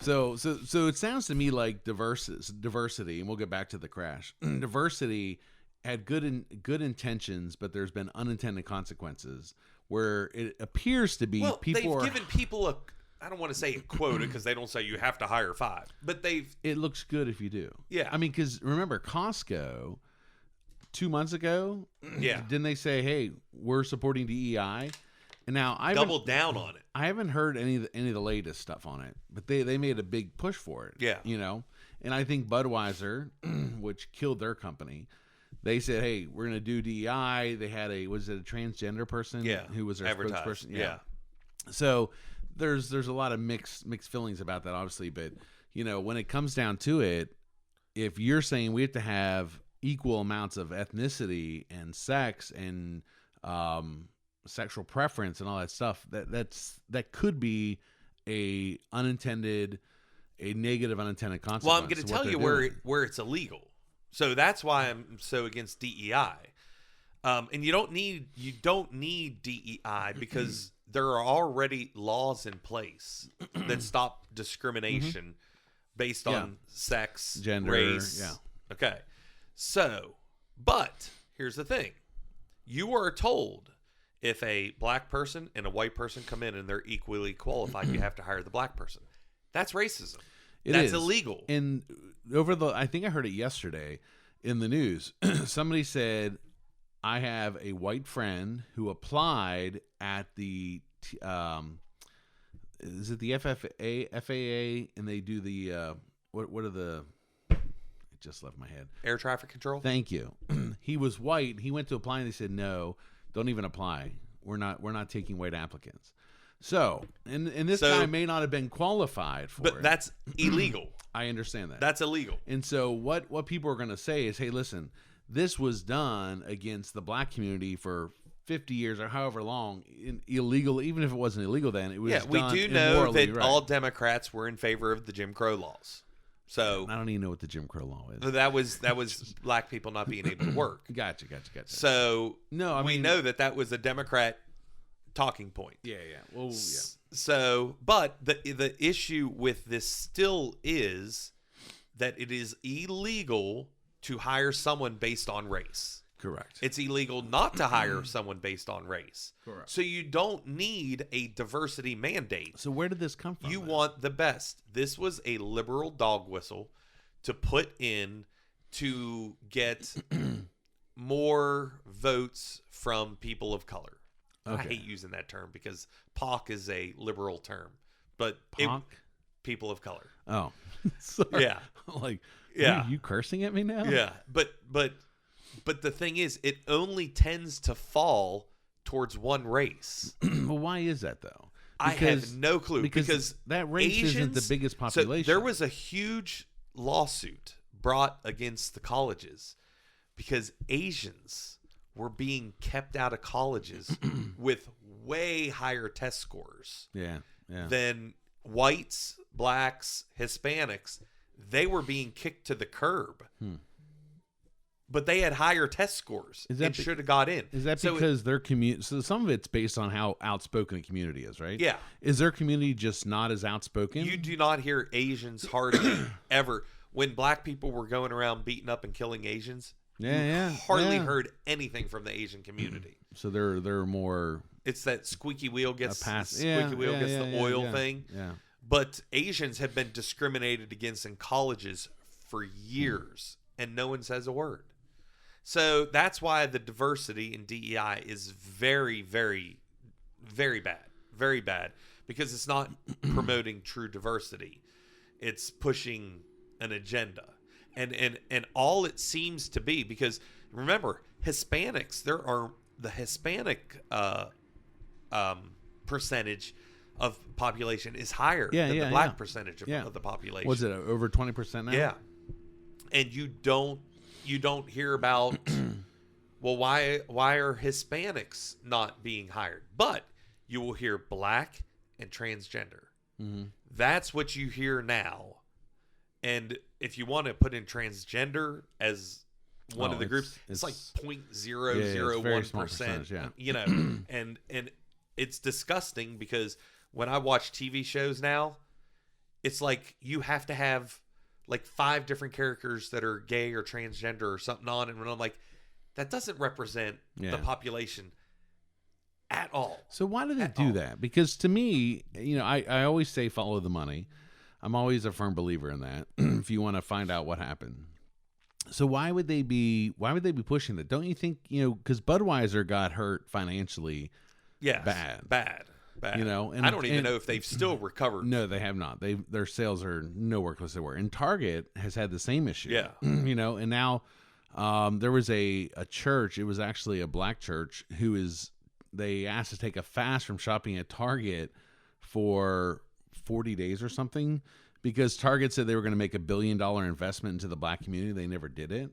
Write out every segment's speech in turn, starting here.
So it sounds to me like diversity, and we'll get back to the crash. Diversity had good intentions, but there's been unintended consequences where it appears to be they've given people I don't want to say a quota because they don't say you have to hire 5, but it looks good if you do. Yeah. I mean, because remember Costco 2 months ago, didn't they say, hey, we're supporting DEI? And now I doubled down on it. I haven't heard any of the latest stuff on it, but they made a big push for it. Yeah. And I think Budweiser, which killed their company, they said, hey, we're going to do DEI. They had a transgender person who was their spokesperson? Yeah. So there's a lot of mixed feelings about that, obviously. But, when it comes down to it, if you're saying we have to have equal amounts of ethnicity and sex and sexual preference and all that stuff, that could be a negative unintended consequence. Well, I'm going to tell you where it's illegal. So that's why I'm so against DEI. And you don't need DEI because there are already laws in place that stop discrimination based on sex, gender, race. Yeah. Okay. So, but here's the thing. You are told if a black person and a white person come in and they're equally qualified, you have to hire the black person. That's racism. That's illegal. And I think I heard it yesterday in the news. Somebody said, I have a white friend who applied at the is it the FAA, and they do the what are the? It just left my head. Air traffic control. Thank you. He was white. He went to apply, and they said no, don't even apply. We're not taking white applicants. So, and this guy may not have been qualified for it. But that's illegal. I understand that. That's illegal. And so what people are going to say is, hey, listen, this was done against the black community for 50 years or however long, illegal, even if it wasn't illegal then. It was we done do know that right. all Democrats were in favor of the Jim Crow laws. So I don't even know what the Jim Crow law is. That was black people not being able to work. Gotcha. So no, we know that was a Democrat talking point. Yeah. Well, yeah. So, but the issue with this still is that it is illegal to hire someone based on race. Correct. It's illegal not to hire someone based on race. Correct. So you don't need a diversity mandate. So where did this come from? You want the best. This was a liberal dog whistle to put in to get more votes from people of color. Okay. I hate using that term because POC is a liberal term, but people of color. Oh, sorry. Yeah. Are you cursing at me now? Yeah, but the thing is, it only tends to fall towards one race. Well, why is that though? I have no clue. Because that race isn't the biggest population. So there was a huge lawsuit brought against the colleges because Asians were being kept out of colleges with way higher test scores than whites, blacks, Hispanics. They were being kicked to the curb. But they had higher test scores and should have got in. Is that because their community? So some of it's based on how outspoken the community is, right? Yeah. Is their community just not as outspoken? You do not hear Asians hardly ever. When black people were going around beating up and killing Asians, hardly heard anything from the Asian community. So they're more. It's that squeaky wheel gets the oil thing. Yeah. But Asians have been discriminated against in colleges for years, and no one says a word. So that's why the diversity in DEI is very, very, very bad. Very bad. Because it's not promoting true diversity. It's pushing an agenda. And all it seems to be, because remember, Hispanics, the Hispanic percentage of population is higher than the black percentage of the population. Was it over 20% now? Yeah. And you don't hear about well, why are Hispanics not being hired? But you will hear black and transgender. Mm-hmm. That's what you hear now. And if you want to put in transgender as one of the groups, it's like 0.001%. Yeah. You know, and it's disgusting because when I watch TV shows now, it's like you have to have like 5 different characters that are gay or transgender or something on it. And I'm like, that doesn't represent the population at all. So why do they do that? Because to me, I always say follow the money. I'm always a firm believer in that. If you want to find out what happened. So why would they be pushing that? Don't you think, because Budweiser got hurt financially? Yes. Bad. And I don't even know if they've still recovered. No, they have not. Their sales are nowhere close to where. And Target has had the same issue. Yeah. And now there was a church. It was actually a black church they asked to take a fast from shopping at Target for 40 days or something, because Target said they were going to make $1 billion investment into the black community. They never did it.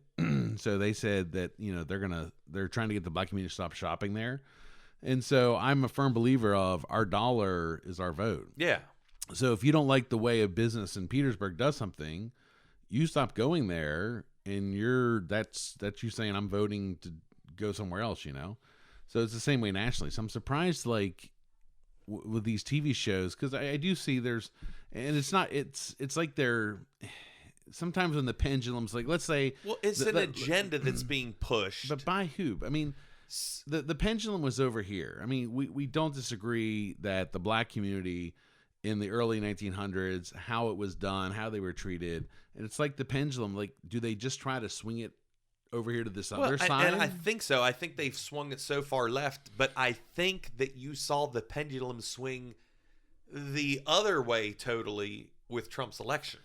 So they said that, they're trying to get the black community to stop shopping there. And so I'm a firm believer of our dollar is our vote. Yeah. So if you don't like the way a business in Petersburg does something, you stop going there, and that's you saying I'm voting to go somewhere else, So it's the same way nationally. So I'm surprised, like, with these TV shows, because I do see it's like they're sometimes when the pendulum's like, let's say, well, it's an agenda that's being pushed, but by who? I mean, the pendulum was over here. I mean, we don't disagree that the black community in the early 1900s, how it was done, how they were treated, and it's like the pendulum. Like, do they just try to swing it over here to this other side? And I think so. I think they've swung it so far left, but I think that you saw the pendulum swing the other way totally with Trump's election.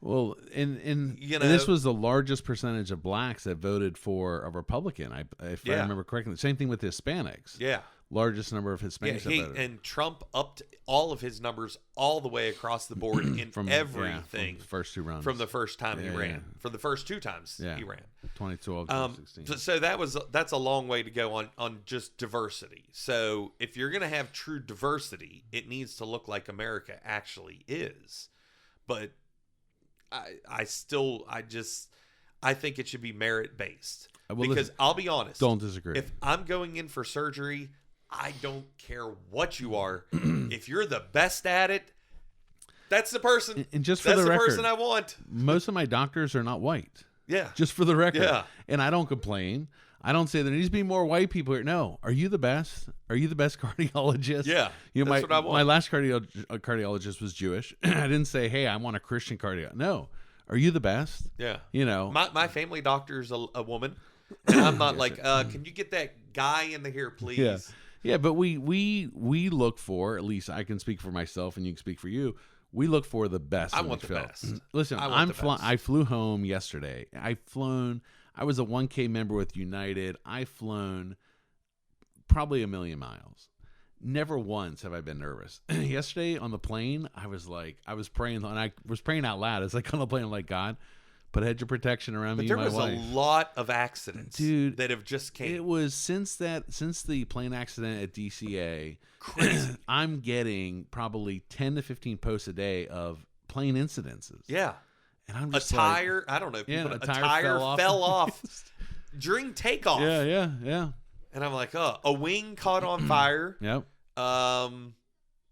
Well, and this was the largest percentage of blacks that voted for a Republican, if I remember correctly. Same thing with Hispanics. Yeah. Largest number of Hispanics that voted. And Trump upped all of his numbers all the way across the board in everything. From the first 2 runs. From the first time he ran. From the first 2 times he ran. 2012, 2016. So that's a long way to go on just diversity. So if you're going to have true diversity, it needs to look like America actually is. But I think it should be merit based. Because I'll be honest. Don't disagree. If I'm going in for surgery, I don't care what you are. If you're the best at it, that's the person. And just for the record, person I want. Most of my doctors are not white. Yeah. Just for the record. Yeah. And I don't complain. I don't say there needs to be more white people here. No. Are you the best? Are you the best cardiologist? Yeah. That's what I want. My last cardiologist was Jewish. I didn't say, hey, I want a Christian cardiologist. No. Are you the best? Yeah. My family doctor's a woman. And I'm not like, can you get that guy in here, please? Yeah. Yeah, but we look for, at least I can speak for myself and you can speak for you, we look for the best. I want the best. Listen, I flew home yesterday. I was a 1K member with United. I've flown probably 1 million miles. Never once have I been nervous. Yesterday on the plane, I was praying, and I was praying out loud. It's like on the plane, I'm like, God, put a hedge of protection around me and my wife. But there was a lot of accidents, dude, that have just came. It was since the plane accident at DCA. Crazy. I'm getting probably 10 to 15 posts a day of plane incidences. Yeah. And I'm just tire, I don't know. A tire fell off during takeoff. Yeah. And I'm like, a wing caught on fire. Yep.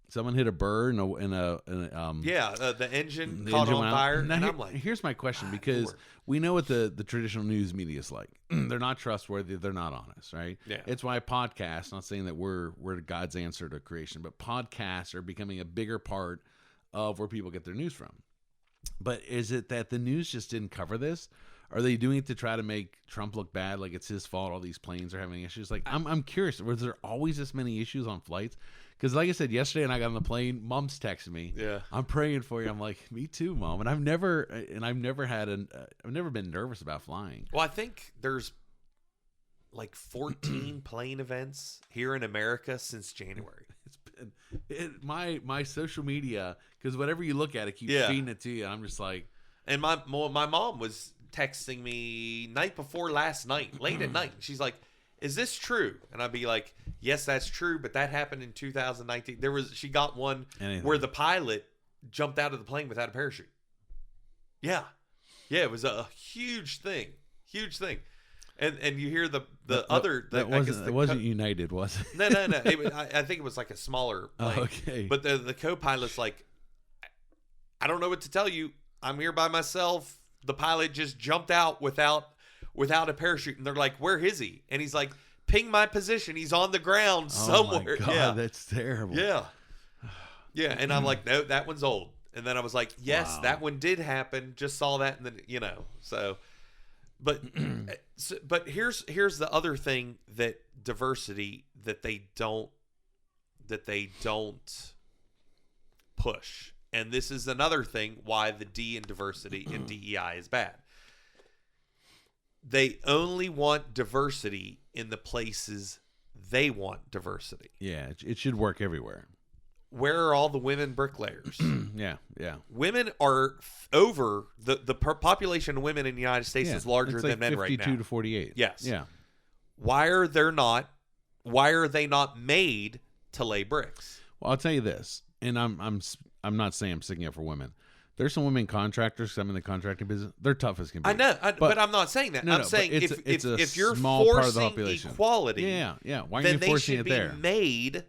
Someone hit a bird the engine caught on fire. And I'm like, here's my question, because we know what the traditional news media is like. They're not trustworthy. They're not honest, right? Yeah. It's why podcasts, not saying that we're God's answer to creation, but podcasts are becoming a bigger part of where people get their news from. But is it that the news just didn't cover this? Are they doing it to try to make Trump look bad, like it's his fault all these planes are having issues? Like, I'm curious, was there always this many issues on flights? Because like I said, yesterday when I got on the plane, Mom's texting me. Yeah. I'm praying for you. I'm like, me too, Mom. And I've never been nervous about flying. Well, I think there's like 14 plane events here in America since January. It's been my social media, because whatever you look at, it keeps feeding it to you. I'm just like, and my mom was texting me night before last night, late at night. She's like, is this true? And I'd be like, yes, that's true, but that happened in 2019. She got one where the pilot jumped out of the plane without a parachute. Yeah, it was a huge thing. And you hear it wasn't United, was it? No. I think it was like a smaller plane. Oh, okay. But the co-pilot's like, I don't know what to tell you. I'm here by myself. The pilot just jumped out without a parachute. And they're like, where is he? And he's like, ping my position. He's on the ground somewhere. Oh my God, yeah. that's terrible. Yeah. Yeah. And I'm like, no, that one's old. And then I was like, yes, Wow. that one did happen. Just saw that. And then, so, but here's the other thing that diversity that they don't push. And this is another thing why the D in diversity in DEI is bad. They only want diversity in the places they want diversity. Yeah, it should work everywhere. Where are all the women bricklayers? Yeah. Women are over the population of women in the United States is larger it's like than men right now. 52 to 48. Yes. Yeah. Why are they not made to lay bricks? Well, I'll tell you this, and I'm not saying I'm sticking up for women. There's some women contractors. 'Cause I'm in the contracting business. They're tough as can be. I know, but I'm not saying that. I'm saying if you're forcing equality, yeah. Why are then you they forcing should it be there? made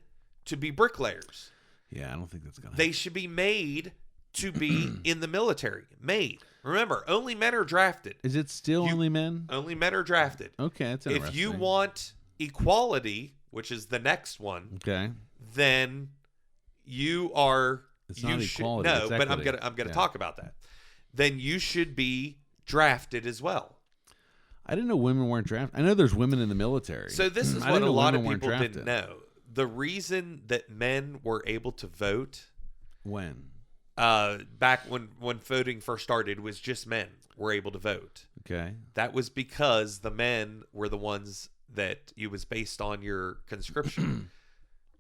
to be bricklayers. Yeah, I don't think that's gonna. They should be made to be in the military. Made. Remember, only men are drafted. Is it still only men? Only men are drafted. Okay, that's interesting. If you want equality, which is the next one, okay, then you are. It's not equality. No, it's but equity. I'm gonna talk about that. Then you should be drafted as well. I didn't know women weren't drafted. I know there's women in the military. So this is I what didn't a know lot of women people weren't didn't drafted. know. The reason that men were able to vote When? back when voting first started was just men were able to vote. Okay. That was because the men were the ones that it was based on your conscription.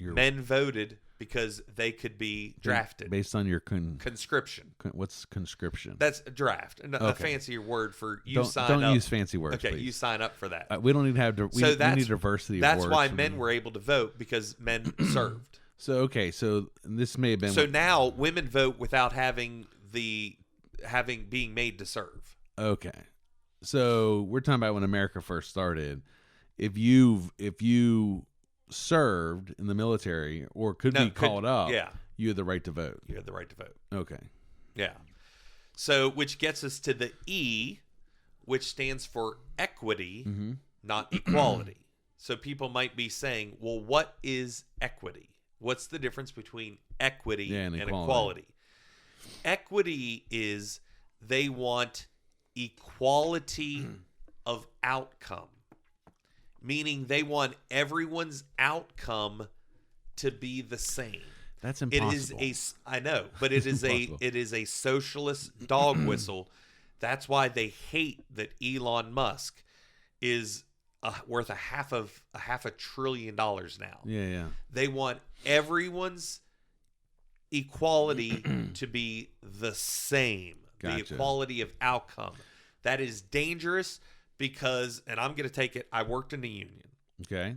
Men voted because they could be drafted based on your conscription. What's conscription? That's a draft, a Okay. fancier word for you don't, sign don't up. use fancy words. Okay, please. you sign up for that. We don't need to have. We need diversity. That's of why words. men were able to vote because men served. So okay, so this may have been. So now women vote without being made to serve. Okay, so we're talking about when America first started. If you served in the military or could be called up, you had the right to vote. You had the right to vote. Okay. Yeah. So, which gets us to the E, which stands for equity, not equality. So people might be saying, well, what is equity? What's the difference between equity and equality? Equity is they want equality of outcome, meaning they want everyone's outcome to be the same. That's impossible. I know, but it is a socialist dog whistle. That's why they hate that Elon Musk is worth a half a $1 trillion now. Yeah. They want everyone's equality to be the same. Gotcha. The equality of outcome. That is dangerous because, and I'm going to take it, I worked in a union. Okay.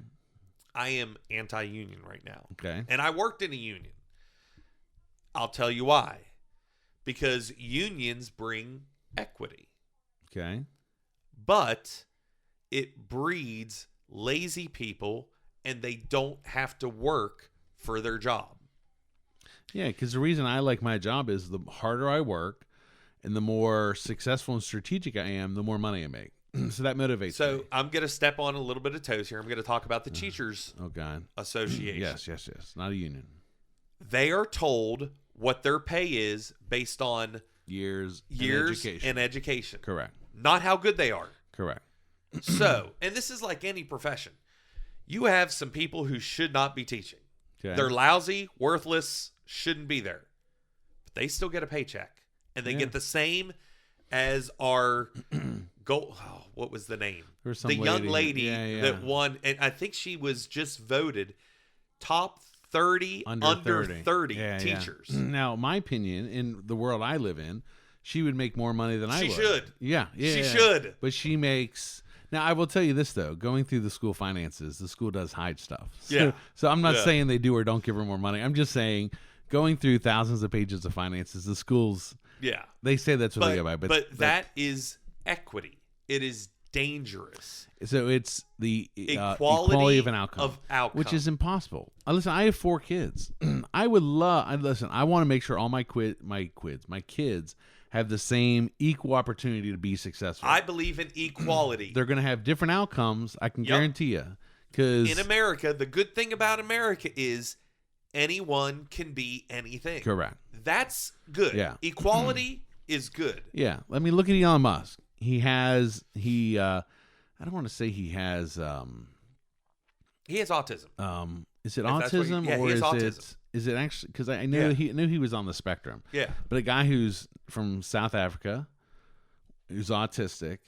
I am anti-union right now. Okay. And I worked in a union. I'll tell you why. Because unions bring equity. Okay. But it breeds lazy people and they don't have to work for their job. Yeah, because the reason I like my job is the harder I work and the more successful and strategic I am, the more money I make. So that motivates me. So I'm going to step on a little bit of toes here. I'm going to talk about the Teachers Association. Yes. Not a union. They are told what their pay is based on years and education. Correct. Not how good they are. Correct. So, and this is like any profession. You have some people who should not be teaching. Okay. They're lousy, worthless, shouldn't be there. But they still get a paycheck. And they get the same as our what was the name? The young lady that won, and I think she was just voted top 30 under 30 teachers. Yeah. Now, my opinion, in the world I live in, she would make more money than I would. She should. Yeah. She should. But she makes... Now, I will tell you this, though. Going through the school finances, the school does hide stuff. So I'm not saying they do or don't give her more money. I'm just saying going through thousands of pages of finances, the schools... Yeah. They say that's what they go by. But that is equity. It is dangerous. So it's the Equality equality of an outcome, which which is impossible. Listen, I have 4 kids. I would love. Listen, I want to make sure all my kids have the same equal opportunity to be successful. I believe in equality. They're going to have different outcomes. I can guarantee you. Because in America, the good thing about America is anyone can be anything. Correct. That's good. Yeah. Equality is good. Yeah. Let me look at Elon Musk. I don't want to say he has autism. Is it If that's what autism he or has is autism. is it actually, because I knew he was on the spectrum. Yeah. But a guy who's from South Africa who's autistic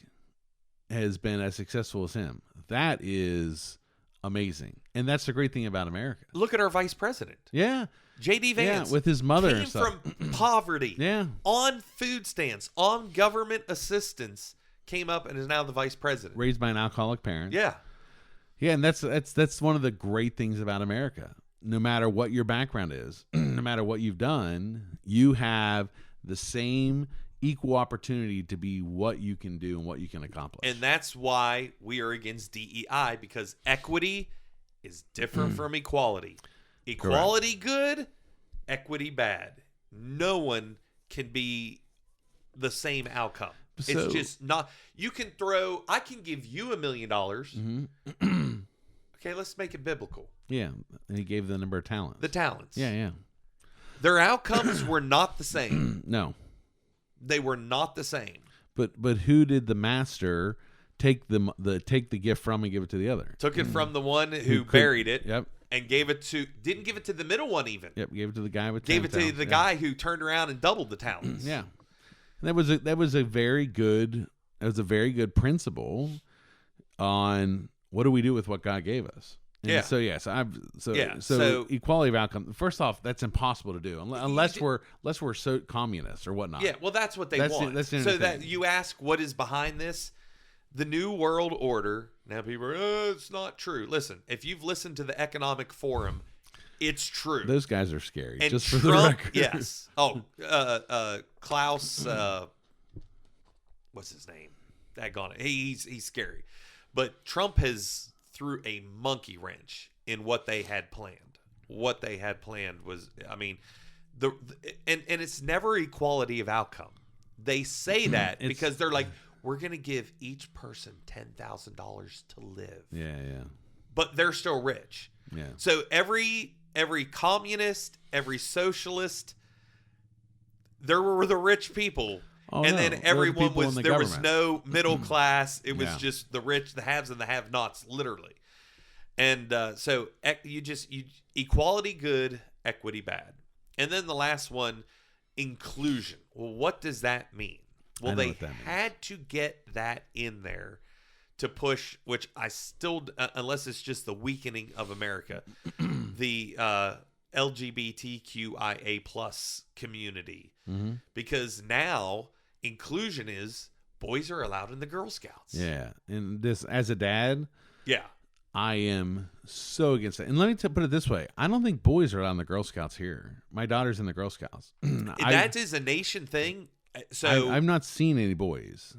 has been as successful as him. That is amazing. And that's the great thing about America. Look at our vice president. Yeah. J.D. Vance. Yeah, with his mother came and stuff. from poverty. Yeah. On food stamps, on government assistance, came up and is now the vice president. Raised by an alcoholic parent. Yeah. Yeah, and that's one of the great things about America. No matter what your background is, no matter what you've done, you have the same equal opportunity to be what you can do and what you can accomplish. And that's why we are against DEI, because equity is different from equality. Equality good, equity bad. No one can be the same outcome. So, it's just not. You can I can give you $1 million. Mm-hmm. Okay, let's make it biblical. Yeah, and he gave the number of talents. The talents. Yeah. Their outcomes were not the same. No. They were not the same. But who did the master take the gift from and give it to the other? Took it from the one who buried it. Yep. And didn't give it to the middle one even. Yep, gave it to the guy with Gave it 10 to talents. the guy who turned around and doubled the talents. Yeah. That was a very good principle on what do we do with what God gave us. And so equality of outcome. First off, that's impossible to do unless we're so communist or whatnot. Yeah, well, that's what they want. So that you ask, what is behind this? The New World Order. Now people are, it's not true. Listen, if you've listened to the Economic Forum, it's true. Those guys are scary. And just Trump, for the record. yes. Oh, Klaus. What's his name? Daggone it. He's scary. But Trump has threw a monkey wrench in what they had planned. What they had planned was, I mean, and it's never equality of outcome. They say that because they're like, we're going to give each person $10,000 to live. Yeah. But they're still rich. Yeah. So every communist, every socialist, there were the rich people. And then everyone there was no middle class. It was just the rich, the haves and the have-nots, literally. And so equality good, equity bad. And then the last one, inclusion. Well, what does that mean? Well, they had to get that in there to push, which I still, unless it's just the weakening of America, the LGBTQIA plus community. Mm-hmm. Because now inclusion is boys are allowed in the Girl Scouts. Yeah. And this, as a dad, yeah, I am so against it. And let me put it this way. I don't think boys are allowed in the Girl Scouts here. My daughter's in the Girl Scouts. That is a nation thing. So I've not seen any boys.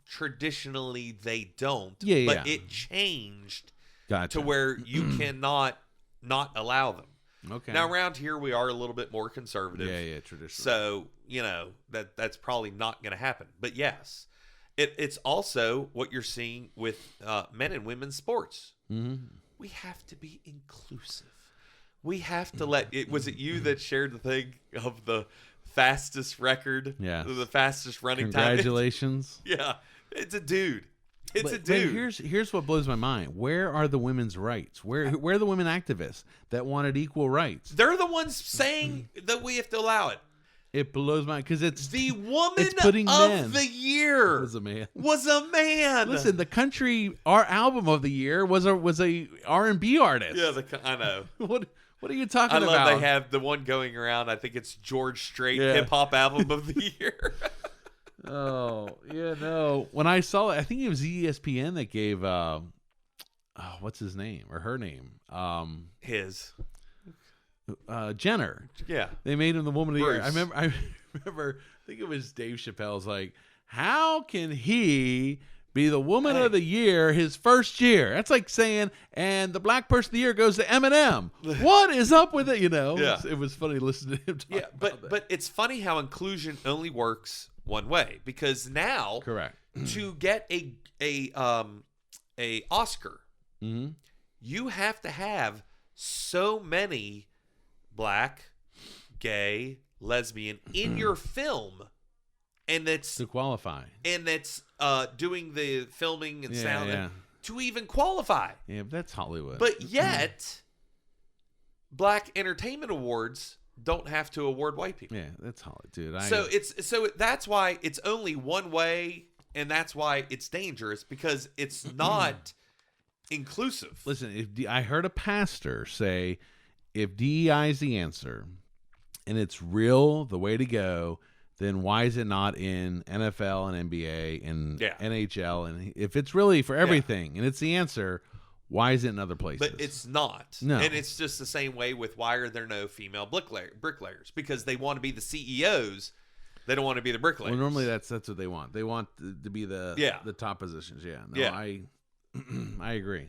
Traditionally, they don't. Yeah, but it changed to where you cannot not allow them. Okay. Now around here we are a little bit more conservative. Yeah, traditionally. So that's probably not going to happen. But yes, it's also what you're seeing with men and women's sports. Mm-hmm. We have to be inclusive. We have to let it. Was it you that shared the thing of the fastest record? Yeah. The fastest running time. Congratulations. Yeah. It's a dude. It's a But dude. here's what blows my mind. Where are the women's rights? Where are the women activists that wanted equal rights? They're the ones saying that we have to allow it. It blows my mind because it's the woman of the year was a man. Listen, the our album of the year was a R&B artist. Yeah, I know. What are you talking about? I love they have the one going around. I think it's George Strait hip hop album of the year. Oh, yeah, no. When I saw it, I think it was ESPN that gave what's his name or her name? Jenner. Yeah. They made him the woman of the year. Bruce. I remember I think it was Dave Chappelle's like, how can he be the woman of the year his first year. That's like saying, and the black person of the year goes to Eminem. What is up with it? Yeah. It was funny listening to him talk about that. But it's funny how inclusion only works one way, because now Correct. to get a Oscar, Mm-hmm. you have to have so many black, gay, lesbian in your film, and that's To qualify. doing the filming and sound Yeah. to even qualify. Yeah, but that's Hollywood. But yet, Black Entertainment Awards don't have to award white people. yeah, that's Hollywood, dude. So that's why it's only one way, and that's why it's dangerous, because it's not inclusive. Listen, I heard a pastor say, if DEI is the answer and it's real, the way to go, then why is it not in NFL and NBA and NHL? And if it's really for everything and it's the answer, why is it in other places? But it's not. No. And it's just the same way with why are there no female bricklayers? Because they want to be the CEOs. They don't want to be the bricklayers. Well, normally that's what they want. They want to be the top positions. Yeah. No, Yeah. I agree.